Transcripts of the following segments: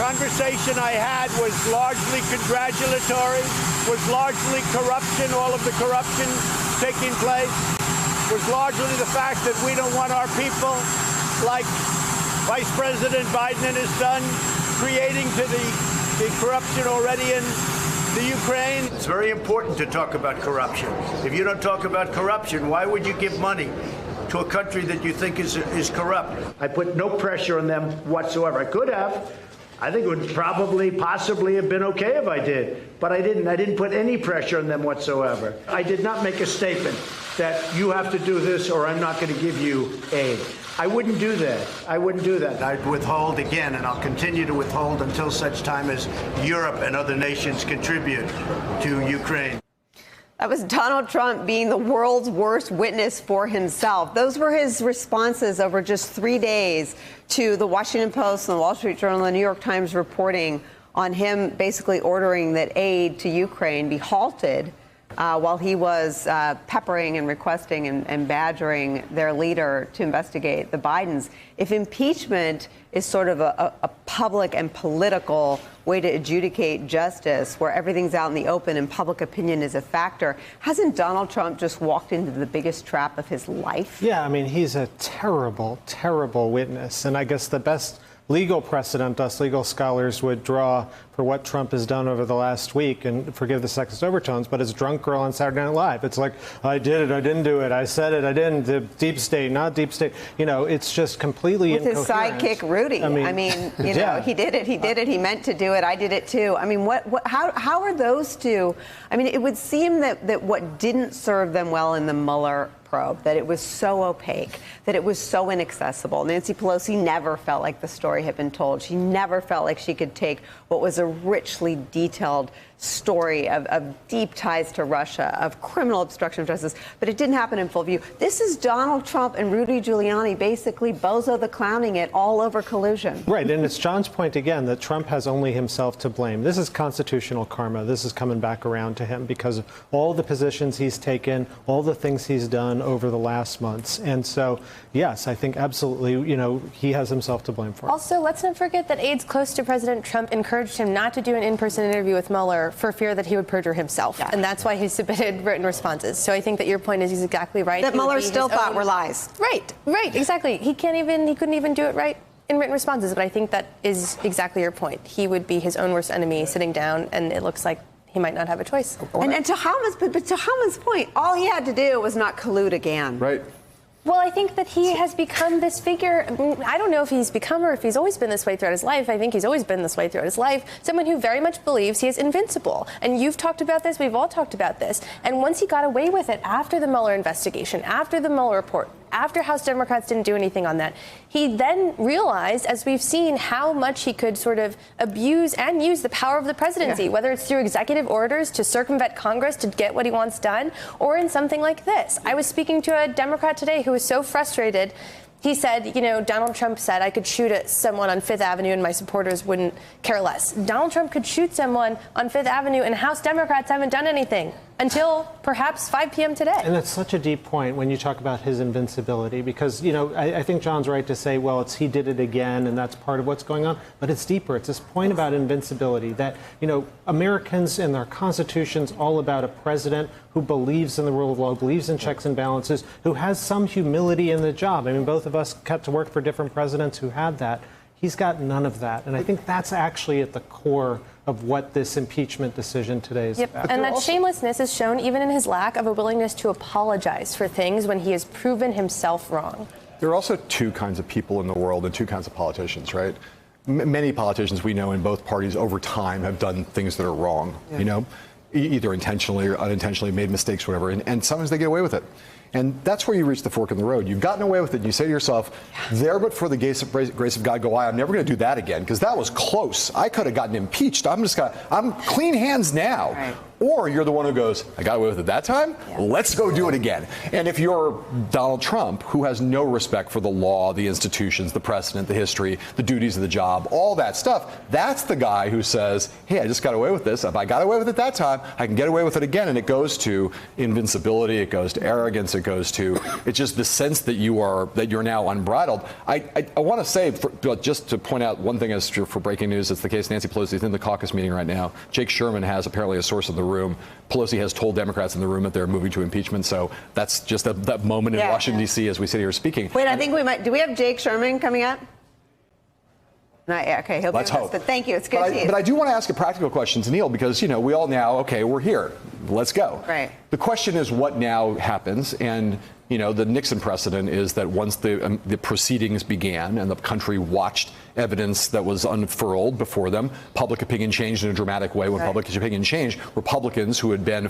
conversation I had was largely congratulatory, was largely corruption, all of the corruption taking place, was largely the fact that we don't want our people, like Vice President Biden and his son, creating to the corruption already in the Ukraine. It's very important to talk about corruption. If you don't talk about corruption, why would you give money to a country that you think is corrupt? I put no pressure on them whatsoever. I could have. I think it would probably, possibly have been okay if I did, but I didn't. I didn't put any pressure on them whatsoever. I did not make a statement that you have to do this or I'm not going to give you aid. I wouldn't do that. I wouldn't do that. I'd withhold again, and I'll continue to withhold until such time as Europe and other nations contribute to Ukraine. That was Donald Trump being the world's worst witness for himself. Those were his responses over just 3 days to the Washington Post and the Wall Street Journal and the New York Times reporting on him basically ordering that aid to Ukraine be halted while he was peppering and requesting and badgering their leader to investigate the Bidens. If impeachment is sort of a public and political way to adjudicate justice, where everything's out in the open and public opinion is a factor, hasn't Donald Trump just walked into the biggest trap of his life? Yeah, I mean, he's a terrible, terrible witness. And I guess the best legal precedent us legal scholars would draw for what Trump has done over the last week, and forgive the sexist overtones, but his drunk girl on Saturday Night Live. It's like, I did it, I didn't do it, I said it, I didn't, the deep state, not deep state. You know, it's just completely incoherent. With his sidekick, Rudy. I mean you know, he did it, he meant to do it, I did it too. I mean, how are those two? I mean, it would seem that what didn't serve them well in the Mueller probe, that it was so opaque, that it was so inaccessible. Nancy Pelosi never felt like the story had been told. She never felt like she could take what was a richly detailed story of deep ties to Russia, of criminal obstruction of justice, but it didn't happen in full view. This is Donald Trump and Rudy Giuliani basically Bozo the Clowning it all over collusion. Right, and it's John's point again that Trump has only himself to blame. This is constitutional karma. This is coming back around to him because of all the positions he's taken, all the things he's done over the last months. And so, yes, I think absolutely, you know, he has himself to blame for it. Also, let's not forget that aides close to President Trump encouraged him not to do an in-person interview with Mueller for fear that he would perjure himself. Yeah. And that's why he submitted written responses. So I think that your point is he's exactly right. That Mueller still thought were lies. Right, exactly. He couldn't even do it right in written responses. But I think that is exactly your point. He would be his own worst enemy sitting down, and it looks like he might not have a choice. And to Hama's point, all he had to do was not collude again. Right. Well, I think that he has become this figure. I don't know if he's become or if he's always been this way throughout his life. I think he's always been this way throughout his life. Someone who very much believes he is invincible. And you've talked about this. We've all talked about this. And once he got away with it after the Mueller investigation, after the Mueller report, after House Democrats didn't do anything on that, he then realized, as we've seen, how much he could sort of abuse and use the power of the presidency, whether it's through executive orders to circumvent Congress to get what he wants done, or in something like this. I was speaking to a Democrat today who was so frustrated. He said, you know, Donald Trump said I could shoot at someone on Fifth Avenue and my supporters wouldn't care less. Donald Trump could shoot someone on Fifth Avenue and House Democrats haven't done anything until perhaps 5 p.m. today. And that's such a deep point when you talk about his invincibility, because, you know, I think John's right to say, well, he did it again and that's part of what's going on. But it's deeper. It's this point about invincibility that, you know, Americans and their constitution's all about a president who believes in the rule of law, believes in checks and balances, who has some humility in the job. I mean, both of us got to work for different presidents who had that. He's got none of that. And I think that's actually at the core of what this impeachment decision today is about. And that shamelessness is shown even in his lack of a willingness to apologize for things when he has proven himself wrong. There are also two kinds of people in the world and two kinds of politicians, right? Many politicians we know in both parties over time have done things that are wrong, you know, either intentionally or unintentionally made mistakes, whatever, and sometimes they get away with it. And that's where you reach the fork in the road. You've gotten away with it. And you say to yourself, there but for the grace of God go I. I'm never going to do that again because that was close. I could have gotten impeached. I'm clean hands now. Right. or you're the one who goes, I got away with it that time, let's go do it again. And if you're Donald Trump, who has no respect for the law, the institutions, the precedent, the history, the duties of the job, all that stuff, that's the guy who says, hey, I just got away with this. If I got away with it that time, I can get away with it again. And it goes to invincibility, it goes to arrogance, it goes to, it's just the sense that you're now unbridled. I want to say, just to point out one thing as for breaking news, it's the case Nancy Pelosi is in the caucus meeting right now. Jake Sherman has apparently a source in the room. Pelosi has told Democrats in the room that they're moving to impeachment. So that's just that moment in Washington, D.C. as we sit here speaking. Wait, I think we might. Do we have Jake Sherman coming up? Not yet. Okay, he'll be with us. But thank you. It's good to see you. But I do want to ask a practical question to Neil, because, we all now, okay, we're here. Let's go. Right. The question is what now happens. And, the Nixon precedent is that once the proceedings began and the country watched evidence that was unfurled before them, public opinion changed in a dramatic way. When public opinion changed, Republicans who had been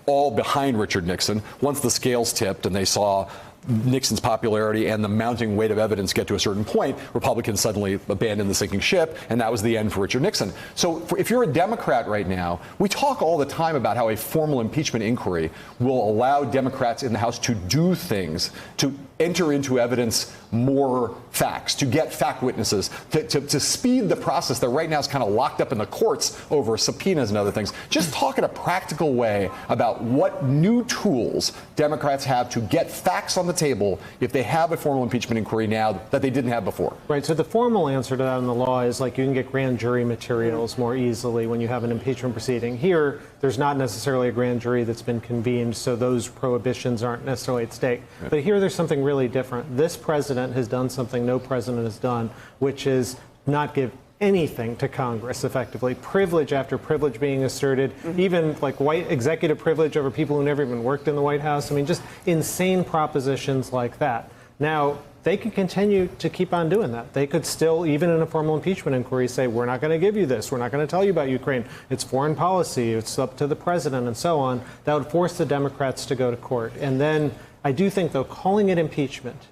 all behind Richard Nixon, once the scales tipped and they saw Nixon's popularity and the mounting weight of evidence get to a certain point, Republicans suddenly abandoned the sinking ship, and that was the end for Richard Nixon. So if you're a Democrat right now, we talk all the time about how a formal impeachment inquiry will allow Democrats in the House to do things, to enter into evidence more facts, to get fact witnesses, to speed the process that right now is kind of locked up in the courts over subpoenas and other things. Just talk in a practical way about what new tools Democrats have to get facts on the table if they have a formal impeachment inquiry now that they didn't have before. Right. So the formal answer to that in the law is like you can get grand jury materials more easily when you have an impeachment proceeding. Here, there's not necessarily a grand jury that's been convened, so those prohibitions aren't necessarily at stake. Right. But here there's something really different. This president has done something no president has done, which is not give anything to Congress effectively. Privilege after privilege being asserted, even like white executive privilege over people who never even worked in the White House. I mean, just insane propositions like that. Now, they could continue to keep on doing that. They could still, even in a formal impeachment inquiry, say, we're not going to give you this. We're not going to tell you about Ukraine. It's foreign policy. It's up to the president and so on. That would force the Democrats to go to court. And then I do think, though, calling it impeachment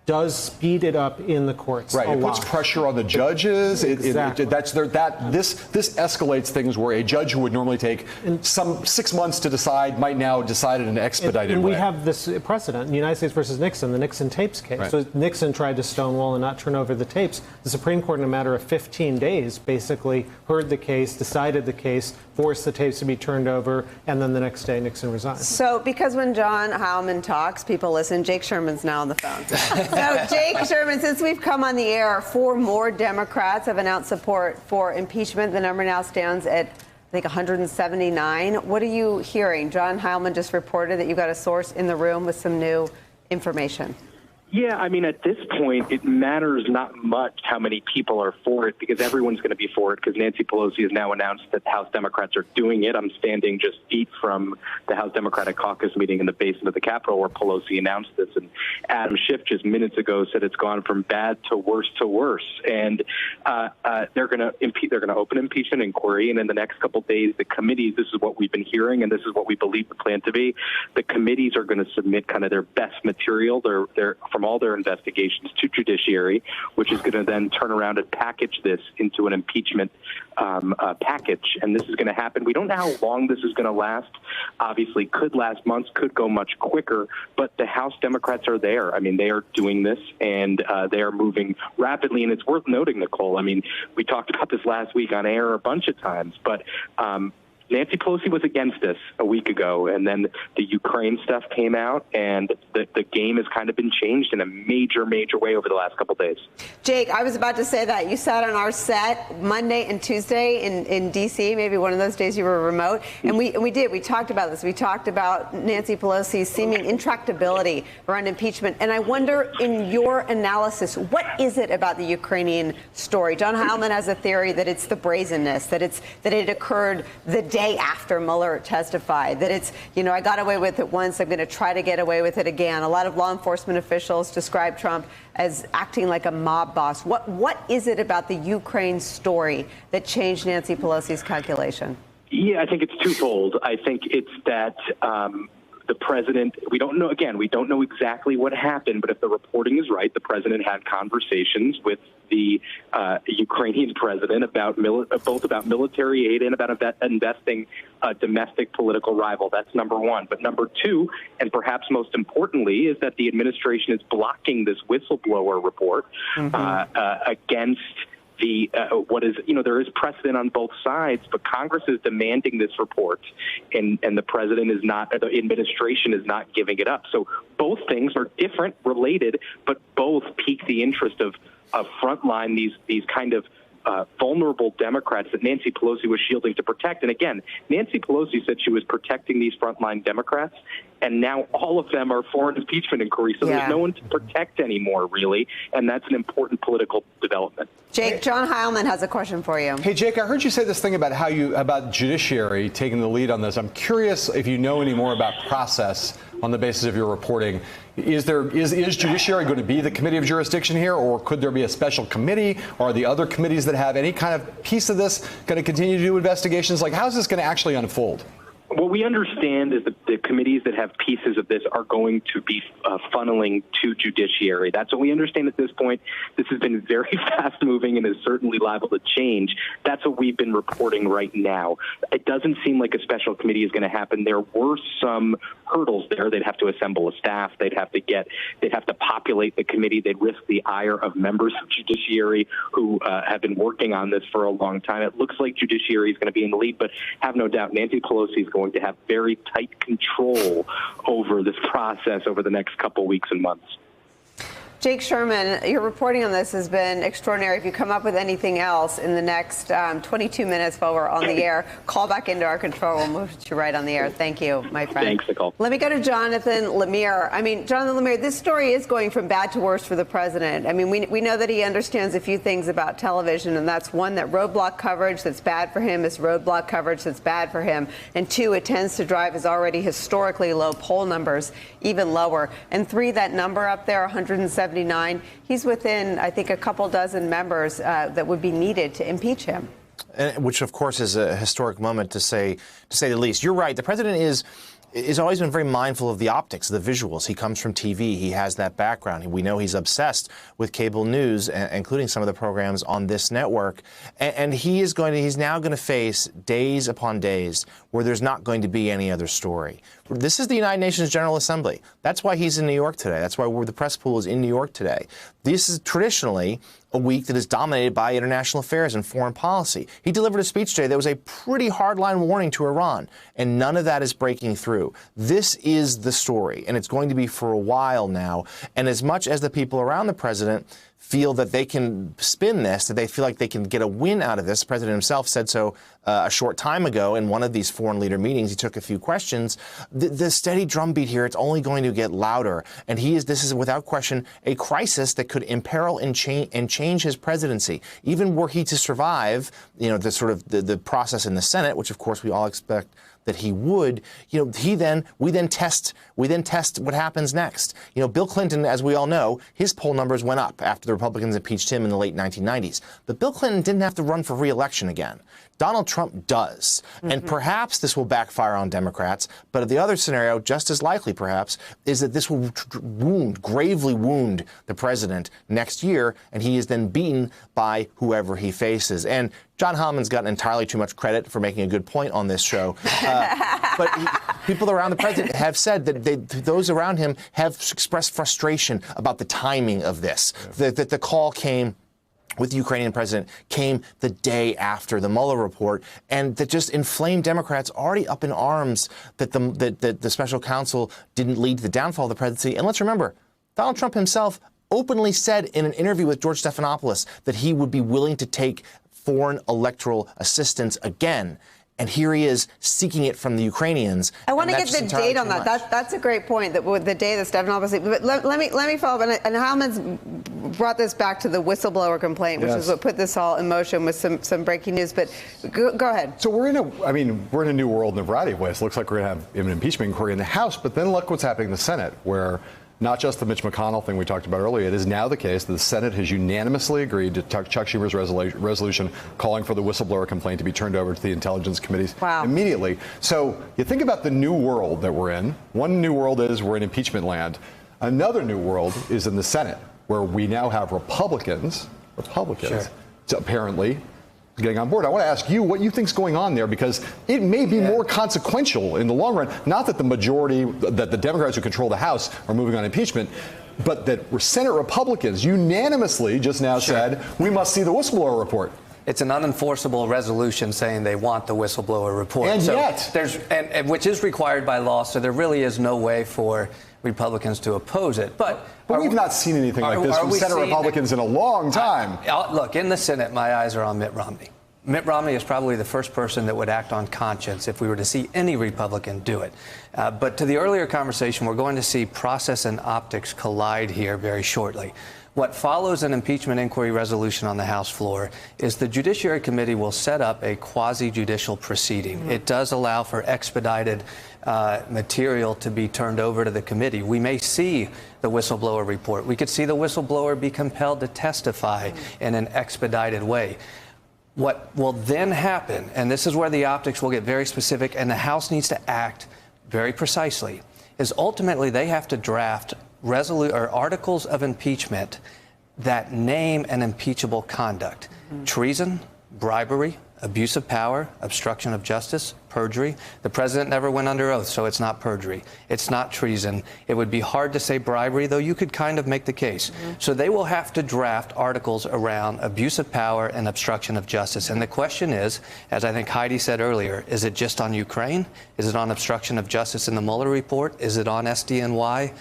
does speed it up in the courts. Right. It puts pressure on the judges. Exactly. This escalates things where a judge who would normally take some 6 months to decide might now decide in an expedited way. And we have this precedent, United States versus Nixon, the Nixon tapes case. Right. So Nixon tried to stonewall and not turn over the tapes. The Supreme Court, in a matter of 15 days, basically heard the case, decided the case, forced the tapes to be turned over, and then the next day Nixon resigned. So because when John Heilemann talks, people listen, Jake Sherman's now on the phone. So Jake Sherman, since we've come on the air, 4 more Democrats have announced support for impeachment. The number now stands at, I think, 179. What are you hearing? John Heilemann just reported that you've got a source in the room with some new information. Yeah, I mean, at this point, it matters not much how many people are for it, because everyone's going to be for it, because Nancy Pelosi has now announced that House Democrats are doing it. I'm standing just feet from the House Democratic Caucus meeting in the basement of the Capitol where Pelosi announced this. And Adam Schiff just minutes ago said it's gone from bad to worse to worse. And they're going to open impeachment inquiry. And in the next couple of days, the committees, this is what we've been hearing, and this is what we believe the plan to be. The committees are going to submit kind of their best material, from all their investigations to judiciary, which is going to then turn around and package this into an impeachment package. And this is going to happen. We don't know how long this is going to last. Obviously, could last months, could go much quicker. But the House Democrats are there. I mean, they are doing this, and they are moving rapidly. And it's worth noting, Nicole, I mean, we talked about this last week on air a bunch of times, but Nancy Pelosi was against this a week ago, and then the Ukraine stuff came out, and the game has kind of been changed in a major, major way over the last couple of days. Jake, I was about to say that. You sat on our set Monday and Tuesday in D.C., maybe one of those days you were remote, and we did. We talked about this. We talked about Nancy Pelosi's seeming intractability around impeachment, and I wonder, in your analysis, what is it about the Ukrainian story? John Heilemann has a theory that it's the brazenness, that it occurred the day after Mueller testified, that it's, I got away with it once, I'm going to try to get away with it again. A lot of law enforcement officials describe Trump as acting like a mob boss. What is it about the Ukraine story that changed Nancy Pelosi's calculation? Yeah, I think it's twofold. I think it's that the president, we don't know exactly what happened, but if the reporting is right, the president had conversations with the Ukrainian president, both about military aid and about investing a domestic political rival. That's number one. But number two, and perhaps most importantly, is that the administration is blocking this whistleblower report against what is, there is precedent on both sides, but Congress is demanding this report, and the president is not, the administration is not giving it up. So both things are different, related, but both pique the interest of frontline these kind of vulnerable Democrats that Nancy Pelosi was shielding to protect. And again, Nancy Pelosi said she was protecting these frontline Democrats, and now all of them are for an impeachment inquiry. So there's no one to protect anymore, really, and that's an important political development. Jake, John Heilman has a question for you. Hey, Jake, I heard you say this thing about about judiciary taking the lead on this. I'm curious if you know any more about process on the basis of your reporting. Is judiciary going to be the committee of jurisdiction here, or could there be a special committee? Or are the other committees that have any kind of piece of this going to continue to do investigations? Like, how's this going to actually unfold? What we understand is that the committees that have pieces of this are going to be funneling to judiciary. That's what we understand at this point. This has been very fast-moving and is certainly liable to change. That's what we've been reporting right now. It doesn't seem like a special committee is going to happen. There were some hurdles there. They'd have to assemble a staff. They'd have to populate the committee. They'd risk the ire of members of judiciary who have been working on this for a long time. It looks like judiciary is going to be in the lead, but have no doubt Nancy Pelosi is going to have very tight control over this process over the next couple weeks and months. Jake Sherman, your reporting on this has been extraordinary. If you come up with anything else in the next 22 minutes while we're on the air, call back into our control. We'll move you right on the air. Thank you, my friend. Thanks, Nicole. Let me go to Jonathan Lemire. I mean, Jonathan Lemire, this story is going from bad to worse for the president. I mean, we know that he understands a few things about television, and that's one, that roadblock coverage that's bad for him is roadblock coverage that's bad for him. And two, it tends to drive his already historically low poll numbers even lower. And three, that number up there, 179, he's within, I think, a couple dozen members that would be needed to impeach him. Which, of course, is a historic moment, to say the least. You're right. The president is always been very mindful of the optics, the visuals. He comes from TV. He has that background. We know he's obsessed with cable news, including some of the programs on this network. And he's now going to face days upon days where there's not going to be any other story. This is the United Nations General Assembly. That's why he's in New York today. That's why the press pool is in New York today. This is traditionally a week that is dominated by international affairs and foreign policy. He delivered a speech today that was a pretty hardline warning to Iran, and none of that is breaking through. This is the story, and it's going to be for a while now. And as much as the people around the president feel that they can spin this, that they feel like they can get a win out of this. The president himself said so a short time ago in one of these foreign leader meetings. He took a few questions. The steady drumbeat here, it's only going to get louder. And this is without question a crisis that could imperil and change his presidency. Even were he to survive, the process in the Senate, which of course we all expect that he would, we then test what happens next. Bill Clinton, as we all know, his poll numbers went up after the Republicans impeached him in the late 1990s. But Bill Clinton didn't have to run for re-election again. Donald Trump does. Mm-hmm. And perhaps this will backfire on Democrats. But the other scenario, just as likely perhaps, is that this will gravely wound the president next year, and he is then beaten by whoever he faces. And John Heilman's gotten entirely too much credit for making a good point on this show. But people around the president have said that those around him have expressed frustration about the timing of this, that the call came with the Ukrainian president came the day after the Mueller report, and that just inflamed Democrats already up in arms that the special counsel didn't lead to the downfall of the presidency. And let's remember, Donald Trump himself openly said in an interview with George Stephanopoulos that he would be willing to take foreign electoral assistance again. And here he is seeking it from the Ukrainians. I want to get the date on that. That's a great point. That the day that Stephanopoulos. But let me follow up. And Heilman's brought this back to the whistleblower complaint, which is what put this all in motion with some breaking news. But go ahead. So we're in a new world in a variety of ways. It looks like we're going to have an impeachment inquiry in the House, but then look what's happening in the Senate, where not just the Mitch McConnell thing we talked about earlier. It is now the case that the Senate has unanimously agreed to Chuck Schumer's resolution calling for the whistleblower complaint to be turned over to the Intelligence Committees immediately. So you think about the new world that we're in. One new world is we're in impeachment land. Another new world is in the Senate, where we now have Republicans Republicans. So apparently getting on board. I want to ask you what you think is going on there, because it may be more consequential in the long run. Not that the majority, that the Democrats who control the House are moving on impeachment, but that Senate Republicans unanimously just now said we must see the whistleblower report. It's an unenforceable resolution saying they want the whistleblower report. And so yet, and which is required by law, so there really is no way for Republicans to oppose it. But we've not seen anything like this from Senate Republicans in a long time. Look, in the Senate, my eyes are on Mitt Romney. Mitt Romney is probably the first person that would act on conscience if we were to see any Republican do it. But to the earlier conversation, we're going to see process and optics collide here very shortly. What follows an impeachment inquiry resolution on the House floor is the Judiciary Committee will set up a quasi-judicial proceeding. It does allow for expedited material to be turned over to the committee. We may see the whistleblower report. We could see the whistleblower be compelled to testify in an expedited way. What will then happen, and this is where the optics will get very specific, and the House needs to act very precisely, is ultimately they have to draft articles of impeachment that name an impeachable conduct. Treason, bribery, abuse of power, obstruction of justice, perjury. The president never went under oath, so it's not perjury. It's not treason. It would be hard to say bribery, though you could kind of make the case. So they will have to draft articles around abuse of power and obstruction of justice. And the question is, as I think Heidi said earlier, is it just on Ukraine? Is it on obstruction of justice in the Mueller report? Is it on SDNY?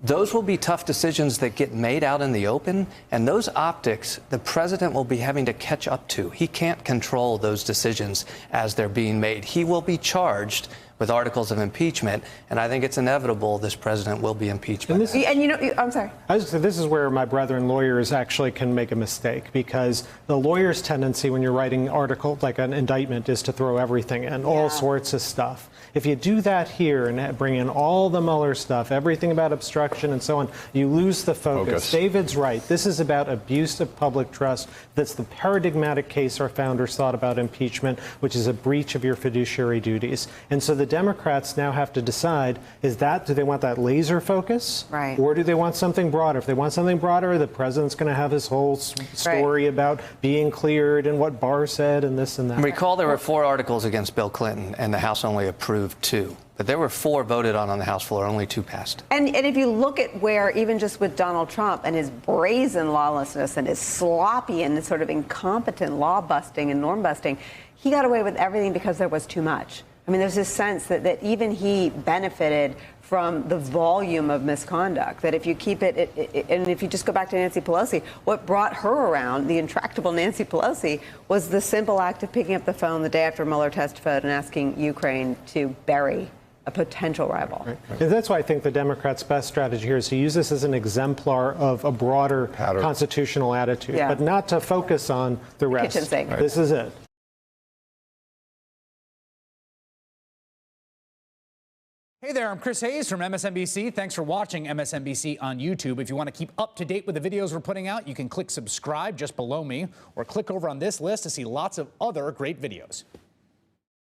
Those will be tough decisions that get made out in the open, and those optics the president will be having to catch up to. He can't control those decisions as they're being made. He will be charged with articles of impeachment, and I think it's inevitable this president will be impeached. And you know, I'm sorry. This is where my brethren lawyers actually can make a mistake, because the lawyer's tendency when you're writing article like an indictment is to throw everything in, all sorts of stuff. If you do that here and bring in all the Mueller stuff, everything about obstruction and so on, you lose the focus. David's right. This is about abuse of public trust. That's the paradigmatic case our founders thought about impeachment, which is a breach of your fiduciary duties. And so the Democrats now have to decide, do they want that laser focus? Right. Or do they want something broader? If they want something broader, the president's going to have his whole story about being cleared and what Barr said and this and that. Recall there were 4 articles against Bill Clinton, and the House only approved 2. But there were 4 voted on the House floor, only 2 passed. And if you look at where, even just with Donald Trump and his brazen lawlessness and his sloppy and sort of incompetent law busting and norm busting, he got away with everything because there was too much. I mean, there's this sense that even he benefited from the volume of misconduct, that if you keep it, and if you just go back to Nancy Pelosi, what brought her around, the intractable Nancy Pelosi, was the simple act of picking up the phone the day after Mueller testified and asking Ukraine to bury a potential rival. Right. And that's why I think the Democrats' best strategy here is to use this as an exemplar of a broader constitutional attitude, but not to focus on the rest. Kitchen sink. This is it. Hey there, I'm Chris Hayes from MSNBC. Thanks for watching MSNBC on YouTube. If you want to keep up to date with the videos we're putting out, you can click subscribe just below me, or click over on this list to see lots of other great videos.